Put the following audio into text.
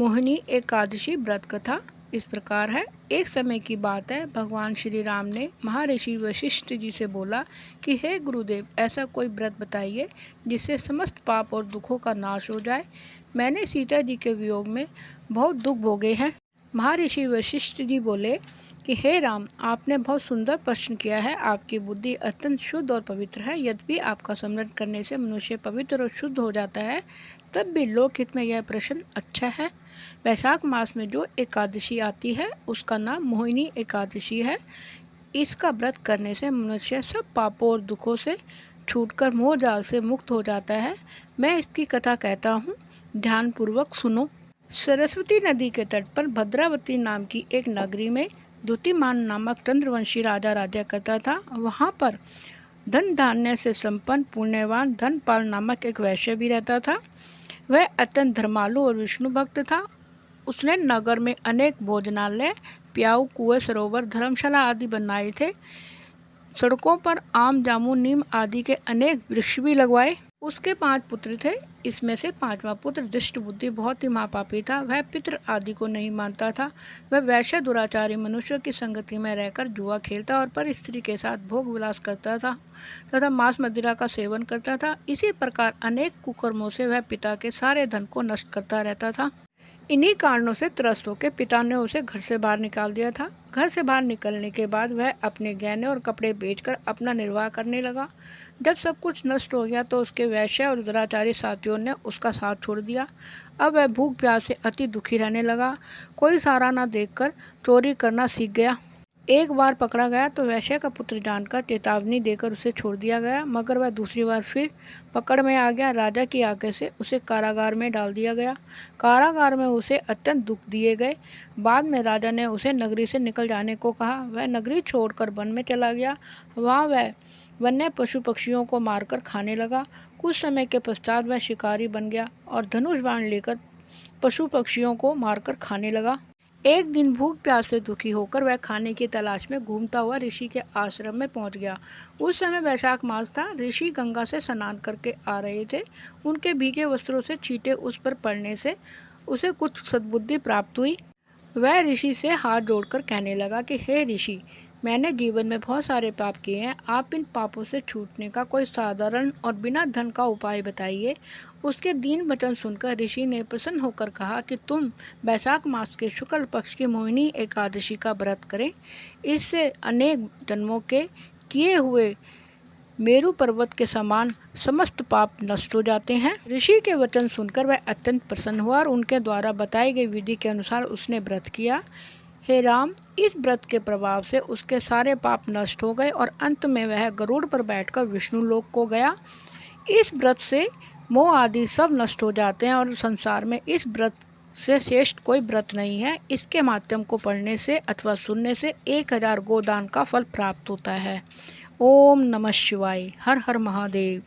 मोहिनी एकादशी व्रत कथा इस प्रकार है। एक समय की बात है, भगवान श्री राम ने महर्षि वशिष्ठ जी से बोला कि हे गुरुदेव, ऐसा कोई व्रत बताइए जिससे समस्त पाप और दुखों का नाश हो जाए। मैंने सीता जी के वियोग में बहुत दुख भोगे हैं। महर्षि वशिष्ठ जी बोले कि हे राम, आपने बहुत सुंदर प्रश्न किया है। आपकी बुद्धि अत्यंत शुद्ध और पवित्र है। यद्यपि आपका स्मरण करने से मनुष्य पवित्र और शुद्ध हो जाता है, तब भी लोकहित में यह प्रश्न अच्छा है। वैशाख मास में जो एकादशी आती है उसका नाम मोहिनी एकादशी है। इसका व्रत करने से मनुष्य सब पापों और दुखों से छूटकर मोह जाल से मुक्त हो जाता है। मैं इसकी कथा कहता हूँ, ध्यानपूर्वक सुनो। सरस्वती नदी के तट पर भद्रावती नाम की एक नगरी में द्युतिमान नामक चंद्रवंशी राजा राज्य करता था। वहाँ पर धन धान्य से संपन्न पुण्यवान धनपाल नामक एक वैश्य भी रहता था। वह अत्यंत धर्मालु और विष्णु भक्त था। उसने नगर में अनेक भोजनालय, प्याऊ, कुएं, सरोवर, धर्मशाला आदि बनाए थे। सड़कों पर आम, जामुन, नीम आदि के अनेक वृक्ष भी लगवाए। उसके 5 पुत्र थे। इसमें से 5वां पुत्र दुष्ट बुद्धि बहुत ही महापापी था। वह पितृ आदि को नहीं मानता था। वह वैश्य दुराचारी मनुष्यों की संगति में रहकर जुआ खेलता और पर स्त्री के साथ भोग विलास करता था तथा मांस मदिरा का सेवन करता था। इसी प्रकार अनेक कुकर्मों से वह पिता के सारे धन को नष्ट करता रहता था। इन्हीं कारणों से त्रस्त होकर पिता ने उसे घर से बाहर निकाल दिया था। घर से बाहर निकलने के बाद वह अपने गहने और कपड़े बेचकर अपना निर्वाह करने लगा। जब सब कुछ नष्ट हो गया तो उसके वैश्य और दुराचारी साथियों ने उसका साथ छोड़ दिया। अब वह भूख प्यास से अति दुखी रहने लगा। कोई सहारा न देखकर चोरी करना सीख गया। एक बार पकड़ा गया तो वैश्य का पुत्र जानकर चेतावनी देकर उसे छोड़ दिया गया, मगर वह दूसरी बार फिर पकड़ में आ गया। राजा की आज्ञा से उसे कारागार में डाल दिया गया। कारागार में उसे अत्यंत दुख दिए गए। बाद में राजा ने उसे नगरी से निकल जाने को कहा। वह नगरी छोड़कर वन में चला गया। वहाँ वह वन्य पशु पक्षियों को मारकर खाने लगा। कुछ समय के पश्चात वह शिकारी बन गया और धनुष बाण लेकर पशु पक्षियों को मारकर खाने लगा। एक दिन भूख प्यास से दुखी होकर वह खाने की तलाश में घूमता हुआ ऋषि के आश्रम में पहुंच गया। उस समय वैशाख मास था। ऋषि गंगा से स्नान करके आ रहे थे। उनके भीगे वस्त्रों से छींटे उस पर पड़ने से उसे कुछ सद्बुद्धि प्राप्त हुई। वह ऋषि से हाथ जोड़कर कहने लगा कि हे ऋषि, मैंने जीवन में बहुत सारे पाप किए हैं। आप इन पापों से छूटने का कोई साधारण और बिना धन का उपाय बताइए। उसके दीन वचन सुनकर ऋषि ने प्रसन्न होकर कहा कि तुम वैशाख मास के शुक्ल पक्ष की मोहिनी एकादशी का व्रत करें। इससे अनेक जन्मों के किए हुए मेरु पर्वत के समान समस्त पाप नष्ट हो जाते हैं। ऋषि के वचन सुनकर वह अत्यंत प्रसन्न हुआ और उनके द्वारा बताई गई विधि के अनुसार उसने व्रत किया। हे राम, इस व्रत के प्रभाव से उसके सारे पाप नष्ट हो गए और अंत में वह गरुड़ पर बैठकर विष्णु लोक को गया। इस व्रत से मोह आदि सब नष्ट हो जाते हैं और संसार में इस व्रत से श्रेष्ठ कोई व्रत नहीं है। इसके माध्यम को पढ़ने से अथवा सुनने से 1000 गोदान का फल प्राप्त होता है। ओम नमः शिवाय। हर हर महादेव।